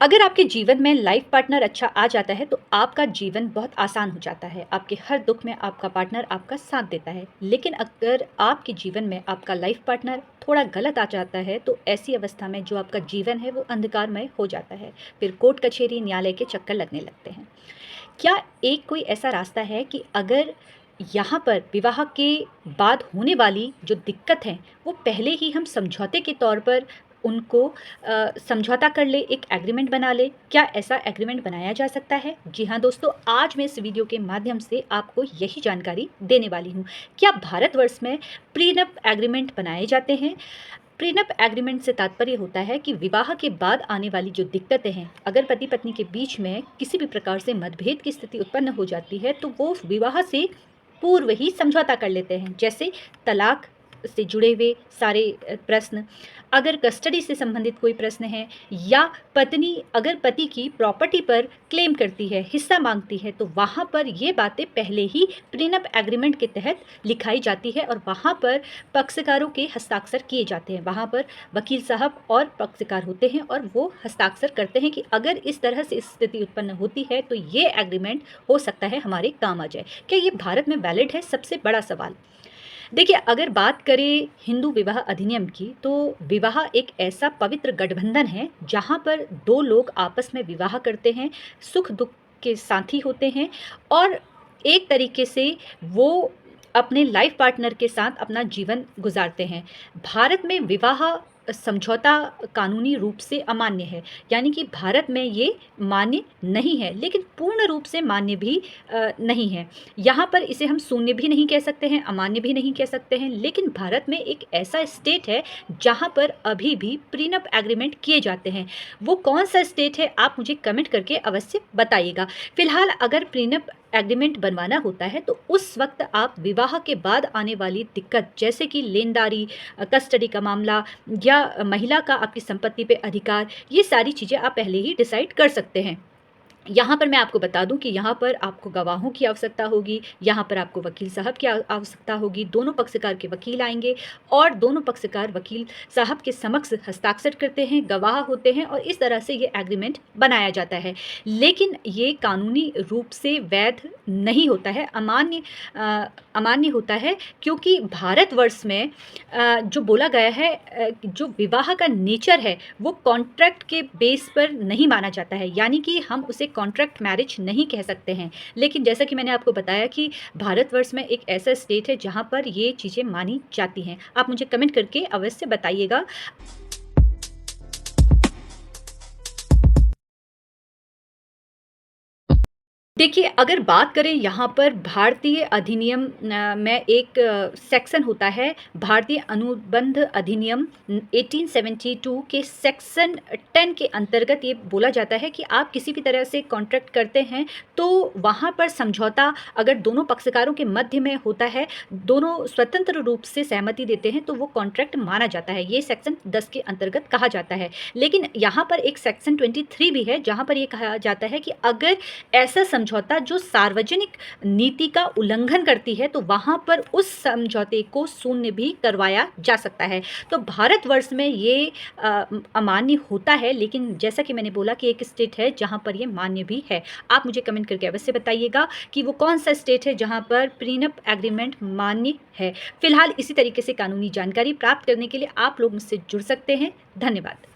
अगर आपके जीवन में लाइफ पार्टनर अच्छा आ जाता है तो आपका जीवन बहुत आसान हो जाता है। आपके हर दुख में आपका पार्टनर आपका साथ देता है। लेकिन अगर आपके जीवन में आपका लाइफ पार्टनर थोड़ा गलत आ जाता है तो ऐसी अवस्था में जो आपका जीवन है वो अंधकारमय हो जाता है। फिर कोर्ट कचहरी न्यायालय के चक्कर लगने लगते हैं। क्या एक कोई ऐसा रास्ता है कि अगर यहाँ पर विवाह के बाद होने वाली जो दिक्कत है वो पहले ही हम समझौते के तौर पर उनको समझौता कर ले, एक एग्रीमेंट बना ले? क्या ऐसा एग्रीमेंट बनाया जा सकता है? जी हाँ दोस्तों, आज मैं इस वीडियो के माध्यम से आपको यही जानकारी देने वाली हूँ। क्या भारतवर्ष में प्रीनप एग्रीमेंट बनाए जाते हैं? प्रीनप एग्रीमेंट से तात्पर्य होता है कि विवाह के बाद आने वाली जो दिक्कतें हैं, अगर पति पत्नी के बीच में किसी भी प्रकार से मतभेद की स्थिति उत्पन्न हो जाती है तो वो विवाह से पूर्व ही समझौता कर लेते हैं। जैसे तलाक से जुड़े हुए सारे प्रश्न, अगर कस्टडी से संबंधित कोई प्रश्न है, या पत्नी अगर पति की प्रॉपर्टी पर क्लेम करती है, हिस्सा मांगती है, तो वहाँ पर ये बातें पहले ही प्रीनप एग्रीमेंट के तहत लिखाई जाती है और वहाँ पर पक्षकारों के हस्ताक्षर किए जाते हैं। वहाँ पर वकील साहब और पक्षकार होते हैं और वो हस्ताक्षर करते हैं कि अगर इस तरह से स्थिति उत्पन्न होती है तो ये एग्रीमेंट हो सकता है हमारे काम आ जाए। क्या ये भारत में वैलिड है? सबसे बड़ा सवाल। देखिए, अगर बात करें हिंदू विवाह अधिनियम की, तो विवाह एक ऐसा पवित्र गठबंधन है जहाँ पर दो लोग आपस में विवाह करते हैं, सुख दुख के साथी होते हैं और एक तरीके से वो अपने लाइफ पार्टनर के साथ अपना जीवन गुजारते हैं। भारत में विवाह समझौता कानूनी रूप से अमान्य है, यानी कि भारत में ये मान्य नहीं है, लेकिन पूर्ण रूप से मान्य भी नहीं है। यहाँ पर इसे हम शून्य भी नहीं कह सकते हैं, अमान्य भी नहीं कह सकते हैं, लेकिन भारत में एक ऐसा स्टेट है जहाँ पर अभी भी प्रीनप एग्रीमेंट किए जाते हैं। वो कौन सा स्टेट है, आप मुझे कमेंट करके अवश्य बताइएगा। फिलहाल अगर प्रीनप एग्रीमेंट बनवाना होता है तो उस वक्त आप विवाह के बाद आने वाली दिक्कत, जैसे कि लेनदारी, कस्टडी का मामला या महिला का आपकी संपत्ति पे अधिकार, ये सारी चीज़ें आप पहले ही डिसाइड कर सकते हैं। यहाँ पर मैं आपको बता दूं कि यहाँ पर आपको गवाहों की आवश्यकता होगी, यहाँ पर आपको वकील साहब की आवश्यकता होगी। दोनों पक्षकार के वकील आएंगे और दोनों पक्षकार वकील साहब के समक्ष हस्ताक्षर करते हैं, गवाह होते हैं और इस तरह से ये एग्रीमेंट बनाया जाता है। लेकिन ये कानूनी रूप से वैध नहीं होता है, अमान्य होता है, क्योंकि भारतवर्ष में जो बोला गया है, जो विवाह का नेचर है वो कॉन्ट्रैक्ट के बेस पर नहीं माना जाता है, यानी कि हम उसे कॉन्ट्रैक्ट मैरिज नहीं कह सकते हैं। लेकिन जैसा कि मैंने आपको बताया कि भारतवर्ष में एक ऐसा स्टेट है जहाँ पर ये चीज़ें मानी जाती हैं। आप मुझे कमेंट करके अवश्य बताइएगा। देखिए, अगर बात करें यहाँ पर भारतीय अधिनियम में एक सेक्शन होता है, भारतीय अनुबंध अधिनियम 1872 के सेक्शन 10 के अंतर्गत ये बोला जाता है कि आप किसी भी तरह से कॉन्ट्रैक्ट करते हैं तो वहाँ पर समझौता अगर दोनों पक्षकारों के मध्य में होता है, दोनों स्वतंत्र रूप से सहमति देते हैं, तो वो कॉन्ट्रैक्ट माना जाता है। ये सेक्शन 10 के अंतर्गत कहा जाता है। लेकिन यहाँ पर एक सेक्शन 23 भी है जहाँ पर ये कहा जाता है कि अगर ऐसा समझौता जो सार्वजनिक नीति का उल्लंघन करती है तो वहां पर उस समझौते को शून्य भी करवाया जा सकता है। तो भारतवर्ष में ये अमान्य होता है, लेकिन जैसा कि मैंने बोला कि एक स्टेट है जहां पर ये मान्य भी है। आप मुझे कमेंट करके अवश्य बताइएगा कि वो कौन सा स्टेट है जहां पर प्रीनप एग्रीमेंट मान्य है। फिलहाल इसी तरीके से कानूनी जानकारी प्राप्त करने के लिए आप लोग मुझसे जुड़ सकते हैं। धन्यवाद।